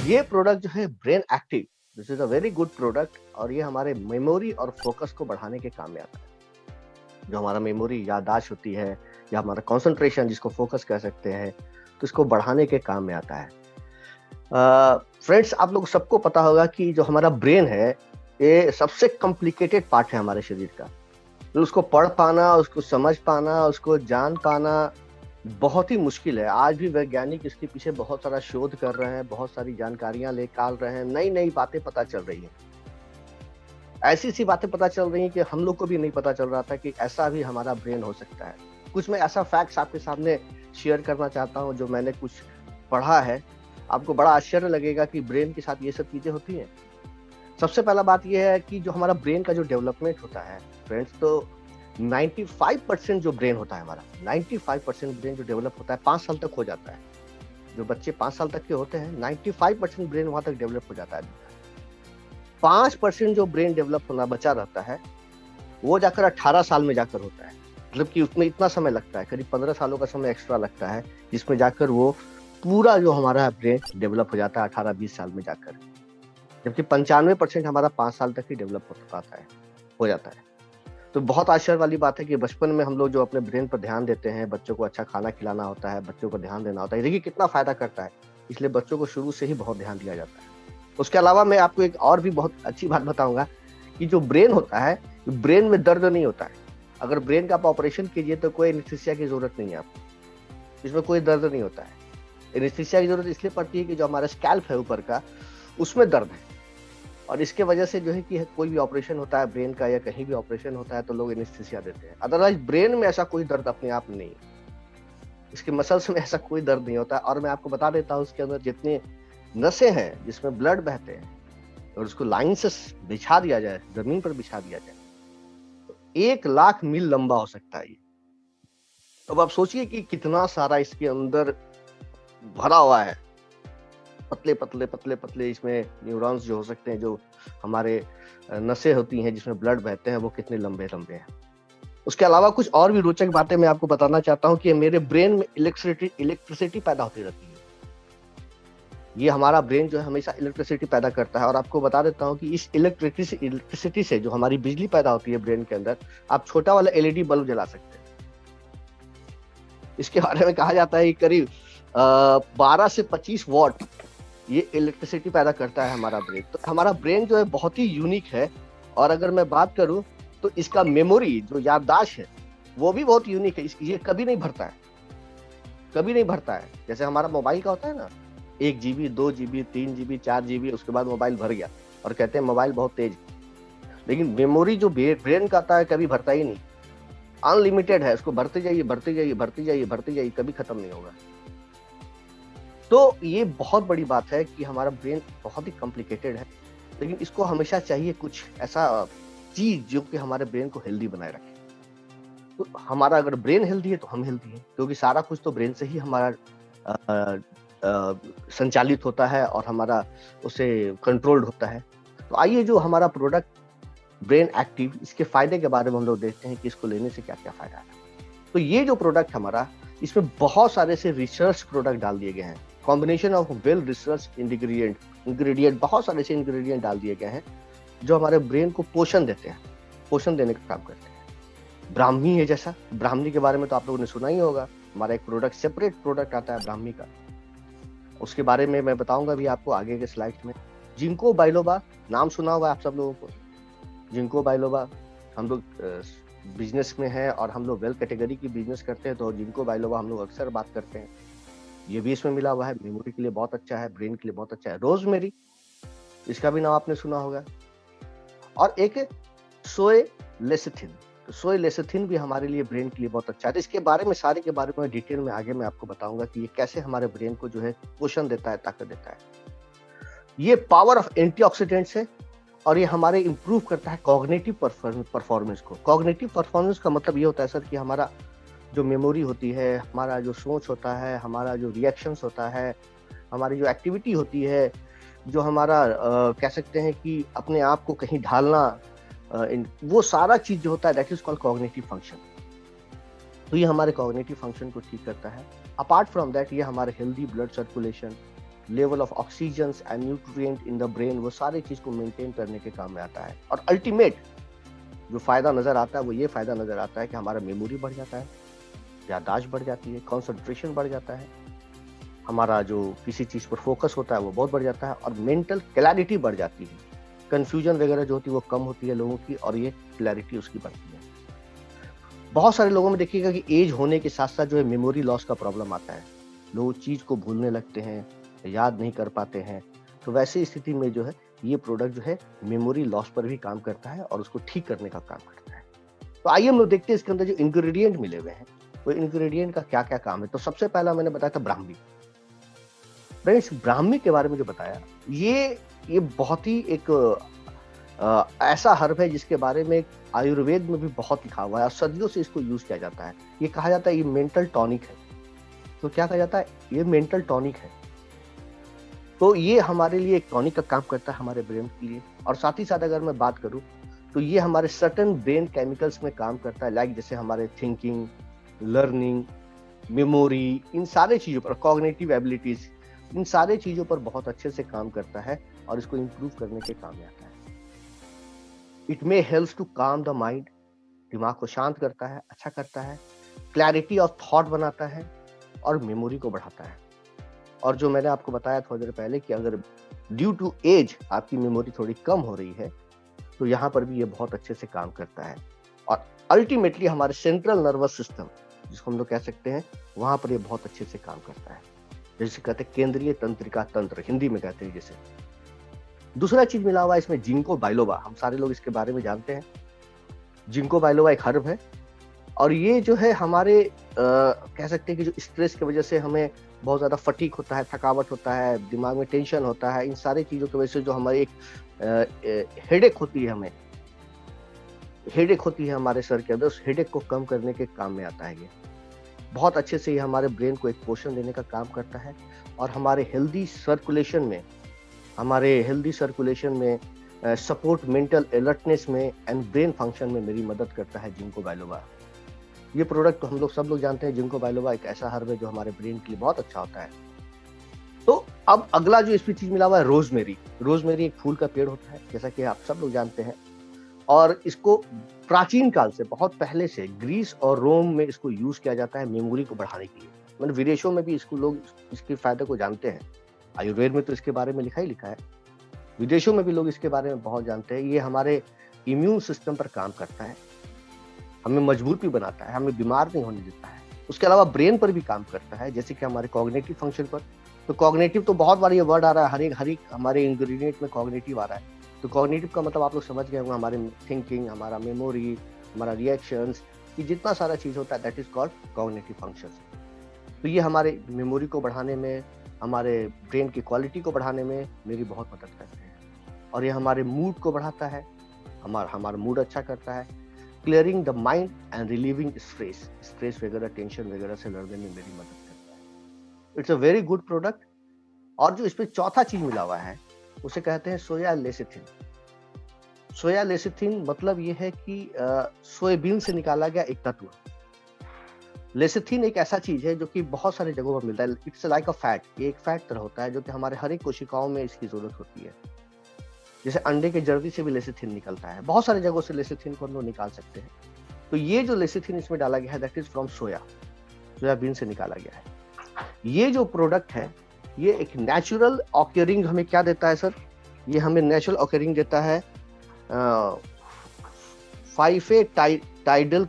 ये प्रोडक्ट जो है brain active, this is a very good product और ये हमारे मेमोरी और फोकस को बढ़ाने के काम में आता है। जो हमारा मेमोरी याददाश्त होती है या हमारा कंसंट्रेशन जिसको फोकस कह सकते हैं, तो इसको बढ़ाने के काम में आता है। फ्रेंड्स, आप लोग सबको पता होगा कि जो हमारा ब्रेन है, ये सबसे कॉम्प्लिकेटेड पार्ट है हमारे शरीर का। तो उसको पढ़ पाना, उसको समझ पाना, उसको जान पाना बहुत ही मुश्किल है। आज भी वैज्ञानिक इसके पीछे बहुत सारा शोध कर रहे हैं, बहुत सारी जानकारियां निकाल रहे हैं, नई-नई बातें पता चल रही हैं। ऐसी-सी बातें पता चल रही हैं कि हम लोग को भी नहीं पता चल रहा था कि ऐसा भी हमारा ब्रेन हो सकता है। कुछ मैं ऐसा फैक्ट्स आपके सामने शेयर करना चाहता हूँ जो मैंने कुछ पढ़ा है। आपको बड़ा आश्चर्य लगेगा कि ब्रेन के साथ ये सब चीज़ें होती हैं। सबसे पहला बात ये है कि जो हमारा ब्रेन का जो डेवलपमेंट होता है फ्रेंड्स, तो 95% जो ब्रेन होता है हमारा, 95% ब्रेन जो डेवलप होता है 5 साल तक हो जाता है। जो बच्चे 5 साल तक के होते हैं 95% ब्रेन वहाँ तक डेवलप हो जाता है। 5% जो ब्रेन डेवलप होना बचा रहता है, वो जाकर 18 साल में जाकर होता है। मतलब कि उसमें इतना समय लगता है, करीब 15 सालों का समय एक्स्ट्रा लगता है, जिसमें जाकर वो पूरा जो हमारा ब्रेन डेवलप हो जाता है 18-20 साल में जाकर। जबकि 95% हमारा 5 साल तक ही डेवलप हो पाता है, हो जाता है। तो बहुत आश्चर्य वाली बात है कि बचपन में हम लोग जो अपने ब्रेन पर ध्यान देते हैं, बच्चों को अच्छा खाना खिलाना होता है, बच्चों को ध्यान देना होता है। देखिए कितना फ़ायदा करता है, इसलिए बच्चों को शुरू से ही बहुत ध्यान दिया जाता है। उसके अलावा मैं आपको एक और भी बहुत अच्छी बात बताऊँगा कि जो ब्रेन होता है, ब्रेन में दर्द नहीं होता है। अगर ब्रेन का आप ऑपरेशन कीजिए तो कोई एनेस्थीसिया की ज़रूरत नहीं है आपको। इसमें कोई दर्द नहीं होता है। एनेस्थीसिया की ज़रूरत इसलिए पड़ती है कि जो हमारा स्कैल्प है ऊपर का, उसमें दर्द है। और इसके वजह से जो है कि कोई भी ऑपरेशन होता है ब्रेन का या कहीं भी ऑपरेशन होता है तो लोग एनेस्थीसिया देते हैं। अदरवाइज ब्रेन में ऐसा कोई दर्द अपने आप नहीं है। इसके मसल्स में ऐसा कोई दर्द नहीं होता। और मैं आपको बता देता हूँ उसके अंदर जितने नसें हैं जिसमें ब्लड बहते हैं और उसको लाइन से बिछा दिया जाए, जमीन पर बिछा दिया जाए, तो 1 लाख मील लंबा हो सकता है ये। अब आप सोचिए कि कितना सारा इसके अंदर भरा हुआ है। पतले पतले पतले पतले इसमें न्यूरॉन्स जो हो सकते हैं, जो हमारे नसें होती हैं जिसमें ब्लड बहते हैं, वो कितने लंबे लंबे हैं। उसके अलावा कुछ और भी रोचक बातें मैं आपको बताना चाहता हूँ कि मेरे ब्रेन में इलेक्ट्रिसिटी पैदा होती रहती है। ये हमारा ब्रेन जो है हमेशा इलेक्ट्रिसिटी पैदा करता है। और आपको बता देता हूँ कि इस इलेक्ट्रिसिटी से जो हमारी बिजली पैदा होती है ब्रेन के अंदर, आप छोटा वाला एलईडी बल्ब जला सकते हैं। इसके बारे में कहा जाता है कि करीब 12 से 25 वॉट ये इलेक्ट्रिसिटी पैदा करता है हमारा ब्रेन। तो हमारा ब्रेन जो है बहुत ही यूनिक है। और अगर मैं बात करूं तो इसका मेमोरी जो याददाश्त है वो भी बहुत यूनिक है। ये कभी नहीं भरता है, कभी नहीं भरता है। जैसे हमारा मोबाइल का होता है ना, 1 GB 2 GB 3 GB 4 GB, उसके बाद मोबाइल भर गया और कहते हैं मोबाइल बहुत तेज। लेकिन मेमोरी जो ब्रेन का आता है कभी भरता ही नहीं, अनलिमिटेड है। उसको भरते जाइए भरते जाइए भरते जाइए भरते जाइए, कभी खत्म नहीं होगा। तो ये बहुत बड़ी बात है कि हमारा ब्रेन बहुत ही कॉम्प्लिकेटेड है, लेकिन इसको हमेशा चाहिए कुछ ऐसा चीज जो कि हमारे ब्रेन को हेल्दी बनाए रखे। तो हमारा अगर ब्रेन हेल्दी है तो हम हेल्दी हैं, क्योंकि सारा कुछ तो ब्रेन से ही हमारा अ, संचालित होता है और हमारा उसे कंट्रोल्ड होता है। तो आइए जो हमारा प्रोडक्ट ब्रेन एक्टिव, इसके फायदे के बारे में हम लोग देखते हैं कि इसको लेने से क्या क्या फायदा है। तो ये जो प्रोडक्ट हमारा, इसमें बहुत सारे से रिसर्च प्रोडक्ट डाल दिए गए हैं। Combination of well research ingredient बहुत सारे से इंग्रेडिएंट डाल दिए गए हैं जो हमारे ब्रेन को पोषण देते हैं, पोषण देने का काम करते हैं। ब्राह्मी है, जैसा ब्राह्मी के बारे में तो आप लोगों ने सुना ही होगा। हमारा एक प्रोडक्ट, सेपरेट प्रोडक्ट आता है ब्राह्मी का, उसके बारे में मैं बताऊंगा भी आपको आगे के स्लाइड में। जिंको बाइलोबा, नाम सुना होगा आप सब लोगों को। जिंको बाइलोबा, हम लोग बिजनेस में है और हम लोग वेल कैटेगरी की बिजनेस करते हैं, तो जिंको बाइलोबा हम लोग अक्सर बात करते हैं। ये भी इसमें मिला हुआ है, मेमोरी के लिए बहुत अच्छा है, ब्रेन के लिए बहुत अच्छा है। रोजमेरी, इसका भी नाम आपने सुना होगा। और एक है सोए लेसिथिन, तो सोए लेसिथिन भी हमारे लिए ब्रेन के लिए बहुत अच्छा है। तो इसके बारे में, सारे के बारे में डिटेल में आगे मैं आपको बताऊंगा कि ये कैसे हमारे ब्रेन को जो है पोषण देता है, ताकत देता है। ये पावर ऑफ एंटीऑक्सीडेंट्स है और ये हमारे इंप्रूव करता है कॉग्निटिव परफॉर्मेंस को। कॉग्निटिव परफॉर्मेंस का मतलब ये होता है सर कि हमारा जो मेमोरी होती है, हमारा जो सोच होता है, हमारा जो रिएक्शंस होता है, हमारी जो एक्टिविटी होती है, जो हमारा कह सकते हैं कि अपने आप को कहीं ढालना, वो सारा चीज जो होता है that is called cognitive function. तो ये हमारे कॉग्निटिव फंक्शन को ठीक करता है। अपार्ट फ्रॉम दैट ये हमारे healthy blood circulation, level of oxygen and nutrient in the brain, वो सारी चीज को मेंटेन करने के काम में आता है। और अल्टीमेट जो फायदा नजर आता है वो ये फायदा नजर आता है कि हमारा मेमोरी बढ़ जाता है, याददाश्त बढ़ जाती है, कंसंट्रेशन बढ़ जाता है, हमारा जो किसी चीज पर फोकस होता है वो बहुत बढ़ जाता है, और मेंटल क्लैरिटी बढ़ जाती है, कंफ्यूजन वगैरह जो होती है वो कम होती है लोगों की, और ये क्लैरिटी उसकी बढ़ती है। बहुत सारे लोगों में देखिएगा कि एज होने के साथ साथ जो है मेमोरी लॉस का प्रॉब्लम आता है, लोग चीज को भूलने लगते हैं, याद नहीं कर पाते हैं। तो वैसी स्थिति में जो है ये प्रोडक्ट जो है मेमोरी लॉस पर भी काम करता है और उसको ठीक करने का काम करता है। तो आइए हम लोग देखते हैं इसके अंदर जो इंग्रेडिएंट मिले हुए हैं वो इंग्रेडिएंट का क्या क्या काम है। तो सबसे पहला मैंने बताया था ब्राह्मी। फ्रेंड्स, ब्राह्मी के बारे में जो बताया, ये बहुत ही एक ऐसा हर्ब है जिसके बारे में आयुर्वेद में भी बहुत लिखा हुआ है और सदियों से इसको यूज किया जाता है। ये कहा जाता है ये मेंटल टॉनिक है। तो क्या कहा जाता है, ये मेंटल टॉनिक है। तो ये हमारे लिए एक टॉनिक का काम करता है हमारे ब्रेन के लिए। और साथ ही साथ अगर मैं बात करूं तो ये हमारे सर्टेन ब्रेन केमिकल्स में काम करता है, लाइक जैसे हमारे थिंकिंग, लर्निंग, मेमोरी, इन सारे चीजों पर, कॉग्निटिव एबिलिटीज, इन सारे चीजों पर बहुत अच्छे से काम करता है और इसको इंप्रूव करने के काम में आता है। इट मे हेल्प टू काम द माइंड, दिमाग को शांत करता है, अच्छा करता है, क्लैरिटी ऑफ थॉट बनाता है और मेमोरी को बढ़ाता है। और जो मैंने आपको बताया थोड़ी देर पहले कि अगर ड्यू टू एज आपकी मेमोरी थोड़ी कम हो रही है तो यहाँ पर भी ये बहुत अच्छे से काम करता है। और अल्टीमेटली हमारे सेंट्रल नर्वस सिस्टम जिसको हम लोग कह सकते हैं, वहां पर ये बहुत अच्छे से काम करता है, जैसे कहते हैं केंद्रीय तंत्रिका तंत्र, हिंदी में कहते हैं जैसे। दूसरा चीज मिला हुआ है इसमें जिंको बाइलोबा, हम सारे लोग इसके बारे में जानते हैं। जिंको बाइलोबा एक हर्ब है और ये जो है हमारे कह सकते हैं कि जो स्ट्रेस की वजह से हमें बहुत ज्यादा फटीक होता है, थकावट होता है, दिमाग में टेंशन होता है, इन सारी चीजों की वजह से जो हमारी एक हेडेक होती है, हमें हेडेक होती है हमारे सर के अंदर, उस हेडेक को कम करने के काम में आता है। ये बहुत अच्छे से ये हमारे ब्रेन को एक पोषण देने का काम करता है और हमारे हेल्दी सर्कुलेशन में सपोर्ट मेंटल अलर्टनेस में एंड ब्रेन फंक्शन में मेरी मदद करता है जिंको बाइलोबा। ये प्रोडक्ट तो हम लोग सब लोग जानते हैं, जिंको बाइलोबा एक ऐसा हर्ब है जो हमारे ब्रेन के लिए बहुत अच्छा होता है। तो अब अगला जो इसमें चीज मिला हुआ है रोजमेरी। रोजमेरी एक फूल का पेड़ होता है, जैसा कि आप सब लोग जानते हैं, और इसको प्राचीन काल से, बहुत पहले से ग्रीस और रोम में इसको यूज किया जाता है मेमोरी को बढ़ाने के लिए। मतलब विदेशों में भी इसको लोग इसके फायदे को जानते हैं। आयुर्वेद में तो इसके बारे में लिखा ही लिखा है, विदेशों में भी लोग इसके बारे में बहुत जानते हैं। ये हमारे इम्यून सिस्टम पर काम करता है, हमें मजबूत भी बनाता है, हमें बीमार नहीं होने देता है। उसके अलावा ब्रेन पर भी काम करता है, जैसे कि हमारे कॉग्निटिव फंक्शन पर। तो कॉग्निटिव तो बहुत बार ये वर्ड आ रहा है, हर एक हमारे इंग्रेडिएंट में कॉग्निटिव आ रहा है। तो कॉग्निटिव का मतलब आप लोग समझ गए होंगे, हमारे थिंकिंग, हमारा मेमोरी, हमारा रिएक्शंस, ये जितना सारा चीज होता है that is called cognitive functions. तो ये हमारे मेमोरी को बढ़ाने में, हमारे ब्रेन की क्वालिटी को बढ़ाने में मेरी बहुत मदद करते हैं। और ये हमारे मूड को बढ़ाता है, हमारा मूड अच्छा करता है, clearing the mind and relieving stress वगैरह, टेंशन वगैरह से लड़ने में मेरी मदद करता है। It's a very good product. और जो इसमें चौथा चीज मिला हुआ है उसे कहते हैं सोया लेसिथिन। सोया लेसिथिन मतलब ये है कि सोयाबीन से निकाला गया एक तत्व। लेसिथिन एक ऐसा चीज है जो कि बहुत सारी जगहों पर मिलता है। इट्स लाइक अ फैट, ये एक फैट तरह होता है जो कि हमारे हर एक कोशिकाओं में इसकी जरूरत होती है। जैसे अंडे के जर्दी से भी लेसिथिन निकलता है, बहुत सारी जगहों से लेसिथिन को हम लोग निकाल सकते हैं। तो ये जो लेसिथिन इसमें डाला गया है दैट इज फ्रॉम सोयाबीन से निकाला गया है। ये जो प्रोडक्ट है ये एक नेचुरल ऑकरिंग हमें क्या देता है सर, ये हमें नेचुरल ऑकरिंग देता है 5-ए-टाइडिल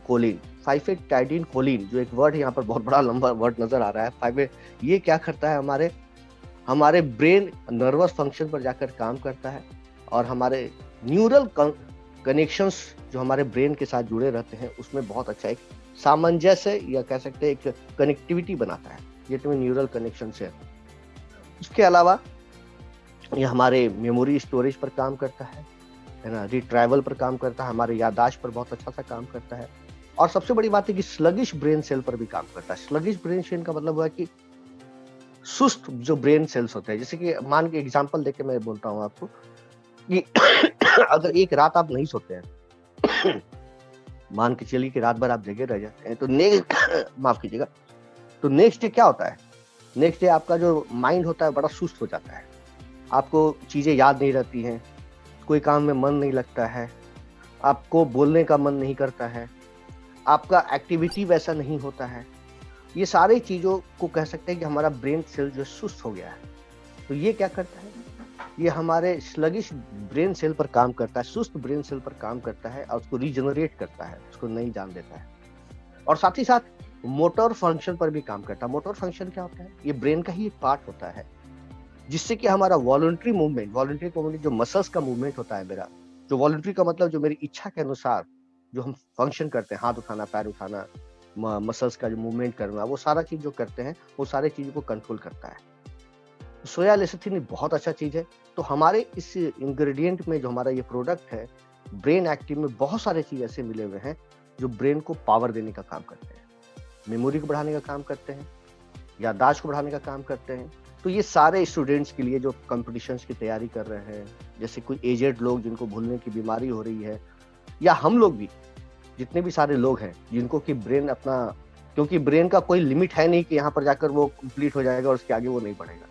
कोलिन, जो एक वर्ड है यहाँ पर, बहुत बड़ा लंबा वर्ड नजर आ रहा है 5-ए। ये क्या करता है, हमारे ब्रेन नर्वस फंक्शन पर जाकर काम करता है और हमारे न्यूरल कनेक्शंस जो हमारे ब्रेन के साथ जुड़े रहते हैं उसमें बहुत अच्छा एक सामंजस्य या कह सकते हैं एक कनेक्टिविटी बनाता है, ये तो न्यूरल कनेक्शन से। उसके अलावा ये हमारे मेमोरी स्टोरेज पर काम करता है ना, रिट्राइवल पर काम करता है, हमारे याददाश्त पर बहुत अच्छा सा काम करता है। और सबसे बड़ी बात है कि स्लगिश ब्रेन सेल पर भी काम करता है। स्लगिश ब्रेन सेल का मतलब हुआ कि सुस्त जो ब्रेन सेल्स होते हैं, जैसे कि मान के एग्जांपल देके मैं बोलता हूँ आपको कि अगर एक रात आप नहीं सोते हैं, मान के चलिए कि रात भर आप जगे रह जाते हैं, तो माफ कीजिएगा, तो नेक्स्ट डे क्या होता है, नेक्स्ट डे आपका जो माइंड होता है बड़ा सुस्त हो जाता है, आपको चीज़ें याद नहीं रहती हैं, कोई काम में मन नहीं लगता है, आपको बोलने का मन नहीं करता है, आपका एक्टिविटी वैसा नहीं होता है। ये सारी चीज़ों को कह सकते हैं कि हमारा ब्रेन सेल जो सुस्त हो गया है। तो ये क्या करता है, ये हमारे स्लगिश ब्रेन सेल पर काम करता है, सुस्त ब्रेन सेल पर काम करता है और उसको रीजनरेट करता है, उसको नई जान देता है। और साथ ही साथ मोटर फंक्शन पर भी काम करता है। मोटर फंक्शन क्या होता है, ये ब्रेन का ही एक पार्ट होता है, जिससे कि हमारा वॉलंटरी मूवमेंट जो मसल्स का मूवमेंट होता है मेरा, जो वॉलंटरी का मतलब जो मेरी इच्छा के अनुसार जो हम फंक्शन करते हैं, हाथ उठाना, पैर उठाना, मसल्स का जो मूवमेंट करना, वो सारा चीज जो करते हैं वो सारे चीजों को कंट्रोल करता है। सोया लेसिथिन बहुत अच्छा चीज है। तो हमारे इस इंग्रेडिएंट में जो हमारा ये प्रोडक्ट है ब्रेन एक्टिव में बहुत सारे चीज ऐसे मिले हुए हैं जो ब्रेन को पावर देने का काम करते हैं, मेमोरी को बढ़ाने का काम करते हैं, याददाश्त को बढ़ाने का काम करते हैं। तो ये सारे स्टूडेंट्स के लिए जो कॉम्पिटिशन्स की तैयारी कर रहे हैं, जैसे कोई एजेड लोग जिनको भूलने की बीमारी हो रही है, या हम लोग भी जितने भी सारे लोग हैं जिनको कि ब्रेन अपना, क्योंकि ब्रेन का कोई लिमिट है नहीं कि यहाँ पर जाकर वो कंप्लीट हो जाएगा और उसके आगे वो नहीं बढ़ेगा।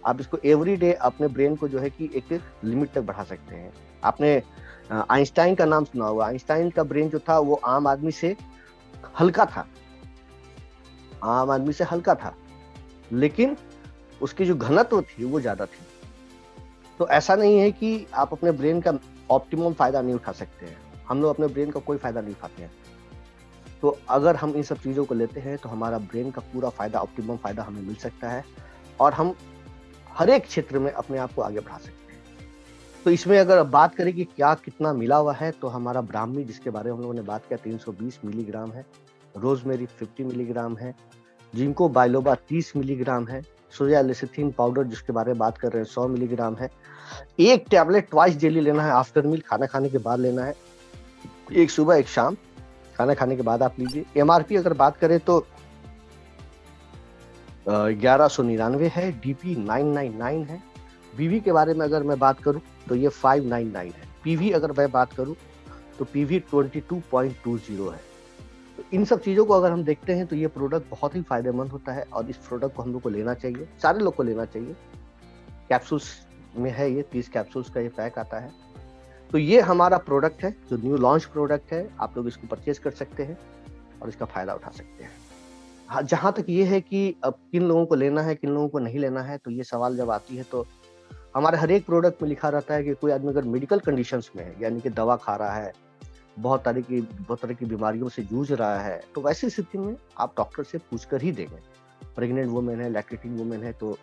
आप इसको एवरी डे अपने ब्रेन को जो है कि एक लिमिट तक बढ़ा सकते हैं। आपने आइंस्टाइन का नाम सुना होगा। आइंस्टाइन का ब्रेन जो था वो आम आदमी से हल्का था, लेकिन उसकी जो घनत्व थी वो ज्यादा थी। तो ऐसा नहीं है कि आप अपने ब्रेन का ऑप्टिमम फायदा नहीं उठा सकते हैं। हम लोग अपने ब्रेन का कोई फायदा नहीं उठाते हैं। तो अगर हम इन सब चीजों को लेते हैं तो हमारा ब्रेन का पूरा फायदा, ऑप्टिमम फायदा हमें मिल सकता है और हम हर एक क्षेत्र में अपने आप को आगे बढ़ा सकते हैं। तो इसमें अगर बात करें कि क्या कितना मिला हुआ है, तो हमारा ब्राह्मी जिसके बारे में हम लोगों ने बात किया 320 मिलीग्राम है, रोजमेरी 50 मिलीग्राम है, जिंको बाइलोबा 30 मिलीग्राम है, सोया लेसिथिन पाउडर जिसके बारे में बात कर रहे हैं 100 मिलीग्राम है। एक टैबलेट ट्वाइस डेली लेना है, आफ्टर मील, खाना खाने के बाद लेना है, एक सुबह एक शाम, खाना खाने के बाद आप लीजिए। एमआरपी अगर बात करें तो 1199 है, डीपी 999 है। बीवी के बारे में अगर मैं बात करूं तो ये 599 है। पीवी अगर मैं बात करूं तो पीवी 22.20 है। तो इन सब चीजों को अगर हम देखते हैं तो ये प्रोडक्ट बहुत ही फायदेमंद होता है और इस प्रोडक्ट को हम लोग को लेना चाहिए, सारे लोग को लेना चाहिए। कैप्सूल्स में है, ये 30 कैप्सूल्स का ये पैक आता है। तो ये हमारा प्रोडक्ट है जो न्यू लॉन्च प्रोडक्ट है, आप लोग इसको परचेज कर सकते हैं और इसका फायदा उठा सकते हैं। हाँ, जहाँ तक ये है कि अब किन लोगों को लेना है, किन लोगों को नहीं लेना है, तो ये सवाल जब आती है तो हमारे हर एक प्रोडक्ट में लिखा रहता है कि कोई आदमी अगर मेडिकल कंडीशंस में है, यानी कि दवा खा रहा है, बहुत तरह की बीमारियों से जूझ रहा है, तो वैसी स्थिति में आप डॉक्टर से पूछ कर ही देंगे। प्रेग्नेंट वुमेन है, लैक्टेटिंग वुमेन है, तो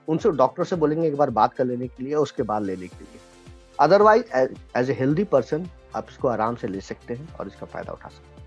उनसे डॉक्टर से बोलेंगे एक बार बात कर लेने के लिए, उसके बाद लेने के लिए। Otherwise as a healthy person आप इसको आराम से ले सकते हैं और इसका फायदा उठा सकते हैं।